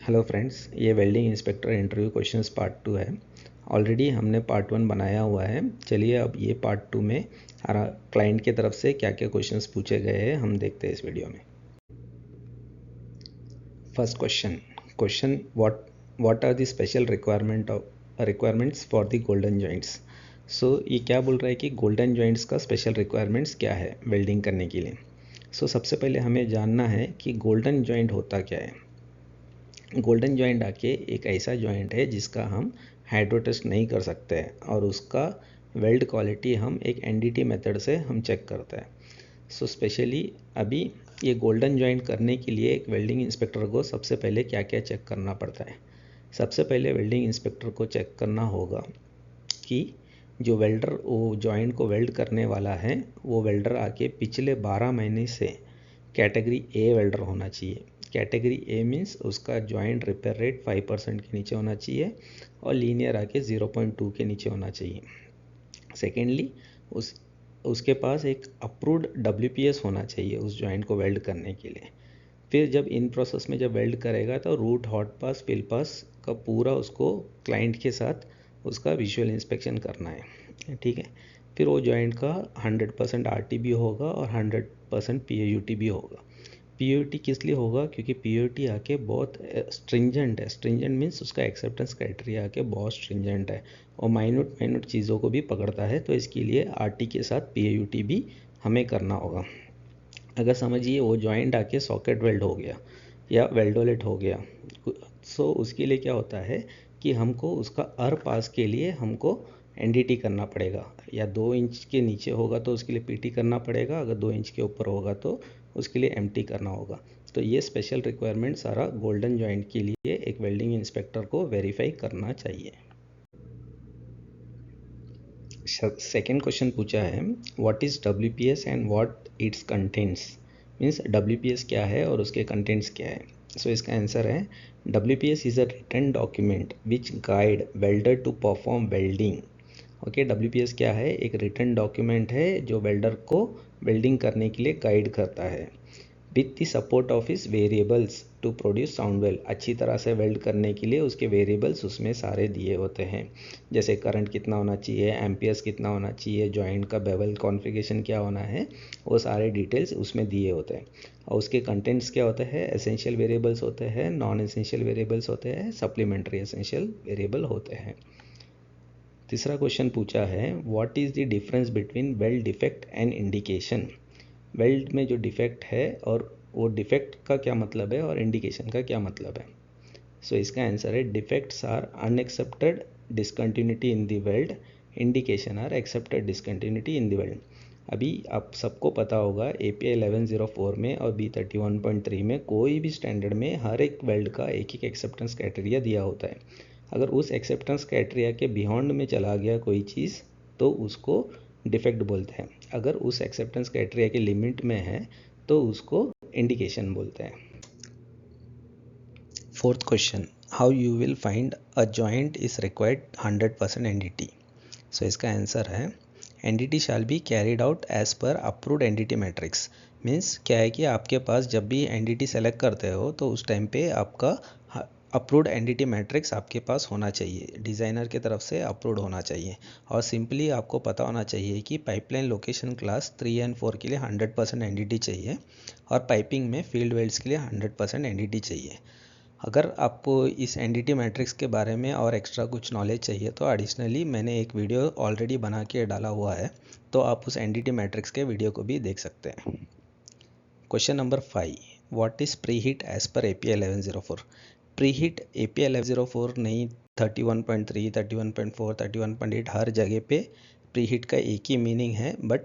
Hello friends, ये welding inspector interview questions part 2 है। Already हमने पार्ट 1 बनाया हुआ है। चलिए अब ये पार्ट 2 में हमारा क्लाइंट की तरफ से क्या क्या क्वेश्चंस पूछे गए हैं हम देखते हैं इस वीडियो में। First question what are the special requirements for the golden joints. So ये क्या बोल रहा है कि गोल्डन जॉइंट्स का स्पेशल रिक्वायरमेंट्स क्या है वेल्डिंग करने के लिए। सबसे पहले हमें जानना है कि गोल्डन जॉइंट होता क्या है। गोल्डन जॉइंट आके एक ऐसा जॉइंट है जिसका हम हाइड्रो टेस्ट नहीं कर सकते हैं और उसका वेल्ड क्वालिटी हम एक एनडीटी मेथड से हम चेक करते हैं। स्पेशली अभी ये गोल्डन जॉइंट करने के लिए एक वेल्डिंग इंस्पेक्टर को सबसे पहले क्या क्या चेक करना पड़ता है। सबसे पहले वेल्डिंग इंस्पेक्टर को चेक करना होगा कि जो वेल्डर वो जॉइंट को वेल्ड करने वाला है वो वेल्डर आके पिछले 12 महीने से कैटेगरी ए वेल्डर होना चाहिए। कैटेगरी ए मीन्स उसका जॉइंट रिपेयर रेट 5% के नीचे होना चाहिए और लीनियर आके 0.2 के नीचे होना चाहिए। सेकेंडली उसके पास एक अप्रूव्ड WPS होना चाहिए उस जॉइंट को वेल्ड करने के लिए। फिर जब इन प्रोसेस में जब वेल्ड करेगा तो रूट हॉट पास फिल पास का पूरा उसको क्लाइंट के साथ उसका विजुअल इंस्पेक्शन करना है, ठीक है। फिर वो जॉइंट का 100% RTB होगा और 100% PAUT भी होगा। PAUT किस लिए होगा, क्योंकि PAUT आके बहुत स्ट्रिंजेंट है। स्ट्रिंजेंट मीन्स उसका एक्सेप्टेंस क्राइटेरिया आके बहुत स्ट्रिंजेंट है और माइन्यूट चीज़ों को भी पकड़ता है, तो इसके लिए RT के साथ PAUT भी हमें करना होगा। अगर समझिए वो जॉइंट आके सॉकेट वेल्ड हो गया या वेल्डोलेट हो गया, उसके लिए क्या होता है कि हमको उसका पास के लिए हमको NDT करना पड़ेगा। या 2 इंच के नीचे होगा तो उसके लिए PT करना पड़ेगा, अगर 2 इंच के ऊपर होगा तो उसके लिए MT करना होगा। तो ये स्पेशल रिक्वायरमेंट सारा गोल्डन जॉइंट के लिए एक वेल्डिंग इंस्पेक्टर को वेरीफाई करना चाहिए। सेकेंड क्वेश्चन पूछा है what is WPS and what it's contents. Means WPS क्या है और उसके कंटेंट्स क्या है। इसका आंसर है WPS is a written document which guide welder to perform welding. Okay, WPS क्या है, एक रिटन डॉक्यूमेंट है जो वेल्डर को वेल्डिंग करने के लिए गाइड करता है with the support of his variables to produce sound weld. अच्छी तरह से वेल्ड करने के लिए उसके वेरिएबल्स उसमें सारे दिए होते हैं, जैसे करंट कितना होना चाहिए, एम्पियर्स कितना होना चाहिए, जॉइंट का बेवल कॉन्फ़िगरेशन क्या होना है, वो सारे डिटेल्स उसमें दिए होते हैं। और उसके कंटेंट्स क्या होते हैं, एसेंशियल वेरिएबल्स होते हैं, नॉन एसेंशियल वेरिएबल्स होते हैं, सप्लीमेंट्री एसेंशियल वेरिएबल होते हैं। तीसरा क्वेश्चन पूछा है what is the difference between weld defect and indication. Weld में जो डिफेक्ट है और वो डिफेक्ट का क्या मतलब है और इंडिकेशन का क्या मतलब है। इसका आंसर है defects are unaccepted discontinuity in the weld, indication are accepted discontinuity in the weld. अभी आप सबको पता होगा API 1104 में और B31.3 में कोई भी स्टैंडर्ड में हर एक वेल्ड का एक एक एक्सेप्टेंस क्राइटेरिया दिया होता है। अगर उस एक्सेप्टेंस क्राइटेरिया के बियॉन्ड में चला गया कोई चीज़ तो उसको डिफेक्ट बोलते हैं। अगर उस एक्सेप्टेंस क्राइटेरिया के लिमिट में है तो उसको इंडिकेशन बोलते हैं। Fourth question how you will find a joint is required 100% NDT। इसका आंसर है NDT shall be carried out as per approved NDT matrix. Means क्या है कि आपके पास जब भी NDT सेलेक्ट करते हो तो उस टाइम पे आपका अप्रूव्ड NDT मैट्रिक्स आपके पास होना चाहिए, डिज़ाइनर की तरफ से अप्रूव्ड होना चाहिए। और सिंपली आपको पता होना चाहिए कि पाइपलाइन लोकेशन क्लास 3 और 4 के लिए 100% NDT चाहिए और पाइपिंग में फील्ड वेल्ड्स के लिए 100% NDT चाहिए। अगर आपको इस NDT मैट्रिक्स के बारे में और एक्स्ट्रा कुछ नॉलेज चाहिए तो एडिशनली मैंने एक वीडियो ऑलरेडी बना के डाला हुआ है, तो आप उस NDT मैट्रिक्स के वीडियो को भी देख सकते हैं। Question number 5 what is pre heat as per API 1104। Pre heat API 1104 नहीं, 31.3, 31.4, 31.8 हर जगह पे प्री हीट का एक ही मीनिंग है, बट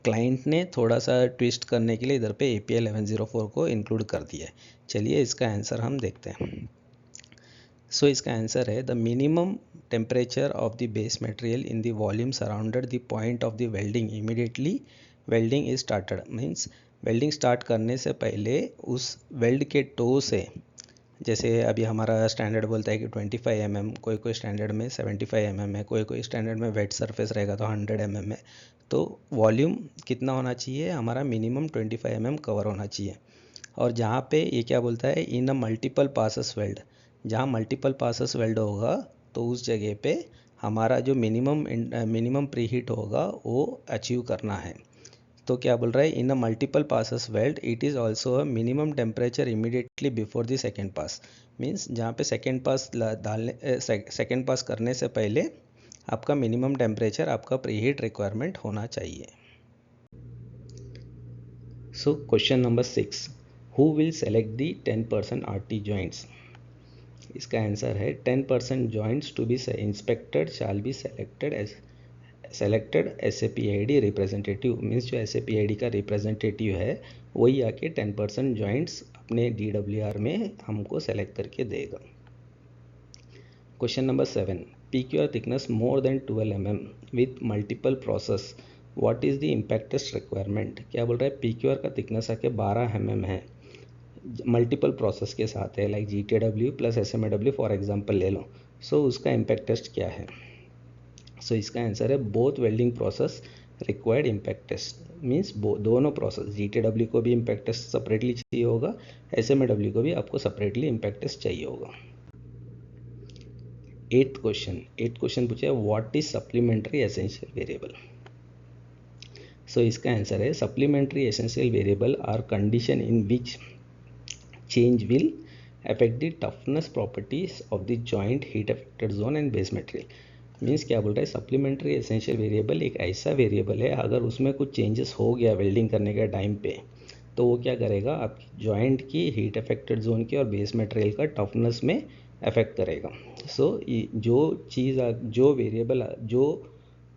क्लाइंट ने थोड़ा सा ट्विस्ट करने के लिए इधर पे API 1104 को इंक्लूड कर दिया है। चलिए इसका आंसर हम देखते हैं। इसका आंसर है the minimum temperature of the base material in the volume surrounded the point of the welding immediately welding is started. Means welding start करने से पहले उस वेल्ड के टो से, जैसे अभी हमारा स्टैंडर्ड बोलता है कि 25 mm, कोई स्टैंडर्ड में 75 mm है, कोई स्टैंडर्ड में वेट सरफेस रहेगा तो 100 mm है। तो वॉल्यूम कितना होना चाहिए, हमारा मिनिमम 25 mm कवर होना चाहिए। और जहाँ पे ये क्या बोलता है, in a multiple passes weld, जहाँ मल्टीपल पासेस वेल्ड होगा तो उस जगह पे हमारा जो मिनिमम प्री हीट होगा वो अचीव करना है। तो क्या बोल रहा है, in a multiple passes weld it is also a minimum temperature immediately before the second pass. Means जहाँ पे सेकेंड पास करने से पहले आपका मिनिमम टेम्परेचर, आपका प्री हीट रिक्वायरमेंट होना चाहिए। So question number 6, who will select the 10% RT joints. इसका आंसर है 10% joints to be inspected shall be selected SAPID representative. Means जो SAPID का रिप्रेजेंटेटिव है वही आके 10% जॉइंट्स अपने DWR में हमको सेलेक्ट करके देगा। Question number 7, PQR thickness more than 12 mm with multiple process, what is the impact test requirement. क्या बोल रहा है, PQR का थिकनेस आके 12 mm है, मल्टीपल प्रोसेस के साथ है, like GTW plus SMAW for example ले लो। सो उसका इम्पैक्ट टेस्ट क्या है। सो इसका आंसर है both welding process required impact test. Means दोनों प्रोसेस, GTW को भी इम्पैक्ट टेस्ट सेपरेटली चाहिए होगा, SMAW को भी आपको सेपरेटली इम्पैक्ट टेस्ट चाहिए होगा। एट्थ क्वेश्चन पूछा है, what is supplementary essential variable. So इसका आंसर है supplementary essential variable are condition in which change will affect the toughness properties of the joint, heat affected zone and base material. Means क्या बोल रहा है, supplementary essential variable एक ऐसा variable है, अगर उसमें कुछ चेंजेस हो गया वेल्डिंग करने के टाइम पे, तो वो क्या करेगा, आपकी जॉइंट की हीट अफेक्टेड जोन की और बेस मटेरियल का टफनेस में अफेक्ट करेगा। सो जो चीज़, जो वेरिएबल, जो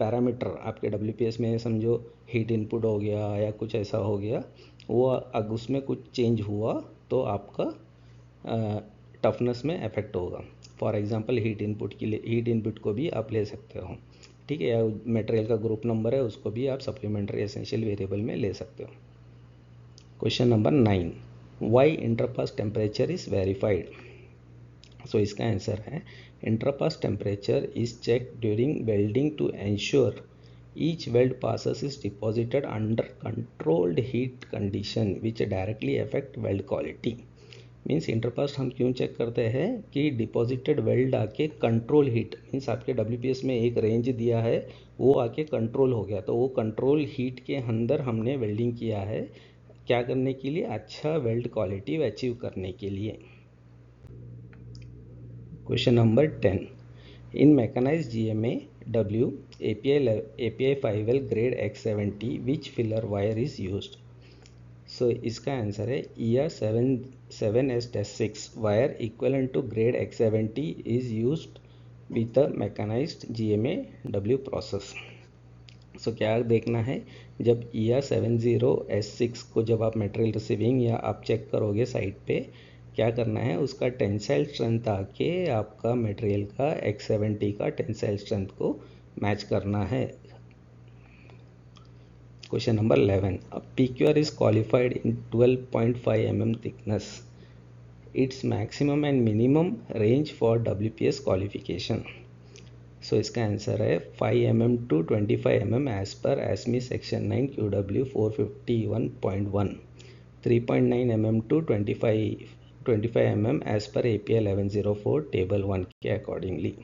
पैरामीटर आपके WPS में समझो हीट इनपुट हो गया या कुछ ऐसा हो गया, वो अगर उसमें कुछ चेंज हुआ तो आपका टफनेस में अफेक्ट होगा। फॉर एग्जांपल हीट इनपुट के लिए, हीट इनपुट को भी आप ले सकते हो, ठीक है, या मटेरियल का ग्रुप नंबर है उसको भी आप सप्लीमेंट्री एसेंशियल वेरिएबल में ले सकते हो। Question number 9, why interpass temperature is verified. So इसका आंसर है interpass temperature is check during welding to ensure each weld passes is deposited under controlled heat condition which directly affect weld quality. Means interpass हम क्यों check करते हैं कि deposited weld आके control heat, means आपके WPS में एक range दिया है, वो आके कंट्रोल हो गया, तो वो कंट्रोल हीट के अंदर हमने वेल्डिंग किया है, क्या करने के लिए, अच्छा वेल्ड क्वालिटी अचीव करने के लिए। Question number 10, in mechanized GMAW API 5L grade X70 which filler wire is used. So इसका आंसर है ER7S-6 wire equivalent to grade X70 is used with the mechanized GMAW process. So क्या देखना है, जब ER70S-6 को जब आप material receiving या आप चेक करोगे साइट पे, क्या करना है, उसका टेंसाइल स्ट्रेंथ आके आपका मटेरियल का X70 का टेंसाइल स्ट्रेंथ को मैच करना है। Question number 11, PQR is qualified in 12.5 mm thickness, its maximum and minimum range for WPS qualification. So इसका आंसर है 5 mm to 25 mm as per ASME section 9 QW 451.1, 3.9 mm to 25 mm as per API 1104 table 1 के accordingly.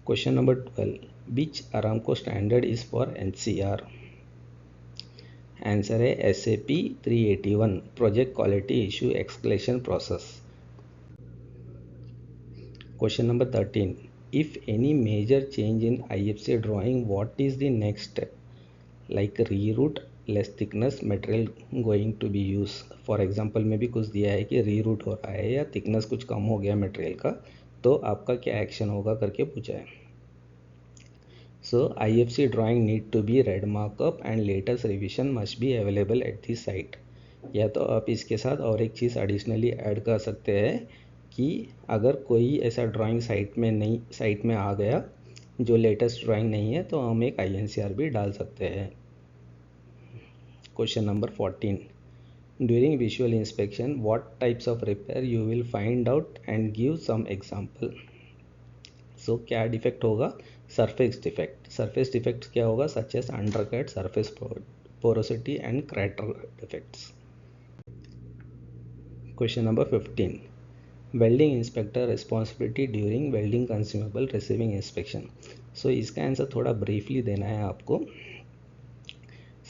Question number 12, which Aramco standard is for NCR। Answer है SAP 381 project quality issue escalation process. Question number 13, if any major change in IFC drawing, what is the next step, like reroute, less thickness material going to be used। For example में भी कुछ दिया है कि reroute हो रहा है या थिकनेस कुछ कम हो गया मटेरियल का, तो आपका क्या एक्शन होगा करके पूछा है। So IFC drawing need to be red markup and latest revision must be available at the site. या तो आप इसके साथ और एक चीज़ एडिशनली ऐड कर सकते हैं कि अगर कोई ऐसा ड्राइंग साइट में आ गया जो लेटेस्ट ड्राइंग नहीं है, तो हम एक INCR भी डाल सकते हैं। Question number 14, during visual inspection what types of repair you will find out and give some example. So क्या डिफेक्ट होगा, सरफेस डिफेक्ट क्या होगा, such as undercut, surface porosity and crater defects. Question number 15, welding inspector responsibility during welding consumable receiving inspection. So इसका answer थोड़ा briefly देना है आपको।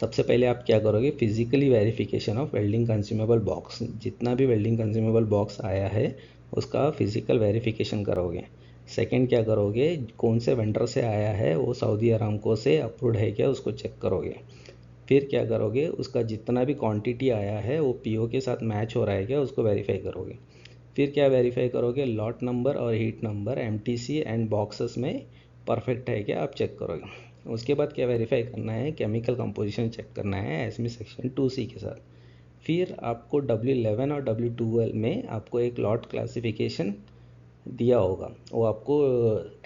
सबसे पहले आप क्या करोगे, physically verification of welding consumable box, जितना भी वेल्डिंग कंज्यूमेबल बॉक्स आया है उसका फिजिकल वेरिफिकेशन करोगे। सेकंड क्या करोगे, कौन से वेंडर से आया है, वो सऊदी अरामको से अप्रूव्ड है क्या, उसको चेक करोगे। फिर क्या करोगे, उसका जितना भी क्वांटिटी आया है वो पीओ के साथ मैच हो रहा है क्या, उसको वेरीफाई करोगे। फिर क्या वेरीफाई करोगे, लॉट नंबर और heat number MTC and boxes में परफेक्ट है क्या, आप चेक करोगे। उसके बाद क्या वेरीफाई करना है, केमिकल कंपोजिशन चेक करना है एसमी सेक्शन 2C के साथ। फिर आपको W11 और W12 में आपको एक लॉट क्लासिफिकेशन दिया होगा, वो आपको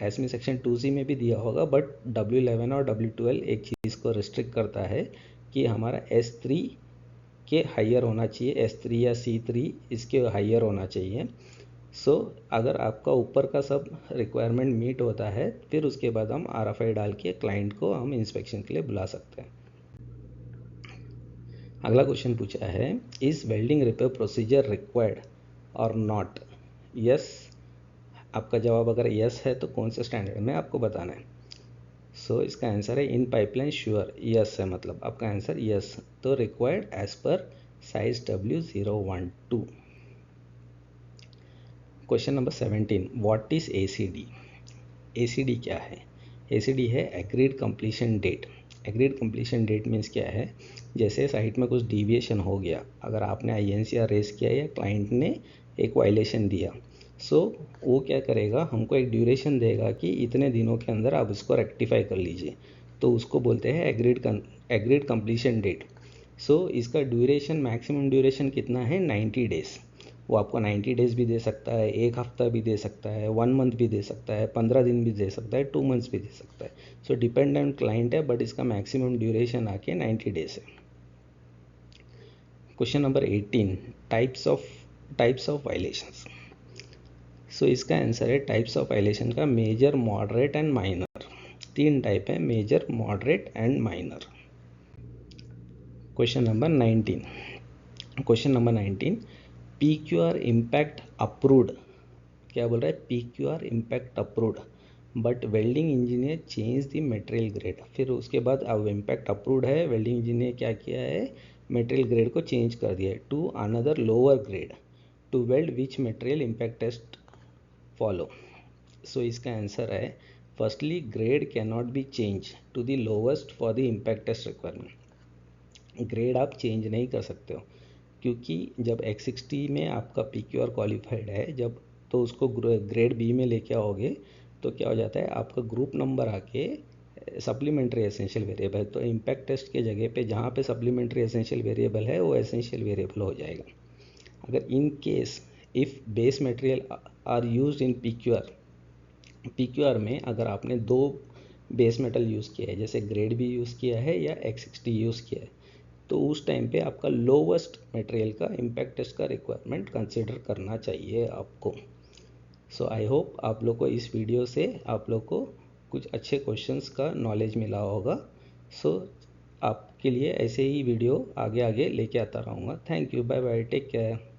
एसमी सेक्शन 2C में भी दिया होगा, बट W11 और W12 एक चीज़ को रिस्ट्रिक्ट करता है कि हमारा S3 के हायर होना चाहिए, S3 या C3 इसके हायर होना चाहिए। सो अगर आपका ऊपर का सब रिक्वायरमेंट मीट होता है फिर उसके बाद हम RFI डाल के क्लाइंट को हम इंस्पेक्शन के लिए बुला सकते हैं। अगला क्वेश्चन पूछा है, is welding repair procedure required और नॉट। यस, आपका जवाब अगर यस है तो कौन से स्टैंडर्ड में आपको बताना है। सो इसका आंसर है इन पाइपलाइन श्योर, यस है, मतलब आपका आंसर यस। तो required as per size W012। Question number 17, what is ACD। ACD क्या है, ACD है agreed completion date. Agreed completion date means क्या है, जैसे साइट में कुछ डिविएशन हो गया, अगर आपने INCR रेस किया या क्लाइंट ने एक वायलेशन दिया, सो वो क्या करेगा, हमको एक ड्यूरेशन देगा कि इतने दिनों के अंदर आप उसको रेक्टिफाई कर लीजिए, तो उसको बोलते हैं एग्रीड कंप्लीशन डेट। सो इसका ड्यूरेशन, मैक्सिमम ड्यूरेशन कितना है, 90 डेज़। वो आपको 90 डेज़ भी दे सकता है, एक हफ्ता भी दे सकता है, 1 मंथ भी दे सकता है, 15 दिन भी दे सकता है, 2 मंथ्स भी दे सकता है। सो डिपेंडेंट क्लाइंट है, बट इसका मैक्सिमम ड्यूरेशन आके 90 डेज़ है। Question number 18, types of violations. So इसका आंसर है टाइप्स ऑफ वायलेशन का major, moderate and minor. 3 type है, major, moderate and minor. Question number 19, PQR impact approved. क्या बोल रहा है, PQR impact approved but welding engineer change the material grade. फिर उसके बाद अब इम्पैक्ट अप्रूव्ड है, वेल्डिंग इंजीनियर क्या किया है, मटेरियल ग्रेड को चेंज कर दिया है to another lower grade to weld which material impact test follow. So इसका आंसर है, firstly grade can not be change to the lowest for the impact test requirement. Grade आप change नहीं कर सकते हो, क्योंकि जब X60 में आपका PQR क्वालिफाइड है, जब तो उसको ग्रेड B में लेके आओगे तो क्या हो जाता है, आपका ग्रुप नंबर आके सप्लीमेंट्री एसेंशियल वेरिएबल, तो इम्पैक्ट टेस्ट के जगह पे जहाँ पे सप्लीमेंट्री एसेंशियल वेरिएबल है वो एसेंशियल वेरिएबल हो जाएगा। अगर in case if base material are used in PQR में अगर आपने 2 बेस मेटल यूज़ किया है, जैसे ग्रेड B यूज़ किया है या X60 यूज़ किया है, तो उस टाइम पे आपका लोवेस्ट मटेरियल का इम्पैक्ट टेस्ट का रिक्वायरमेंट कंसिडर करना चाहिए आपको। सो आई होप आप लोग को इस वीडियो से आप लोग को कुछ अच्छे क्वेश्चंस का नॉलेज मिला होगा। सो आपके लिए ऐसे ही वीडियो आगे आगे लेके आता रहूँगा। Thank you, bye bye, take care.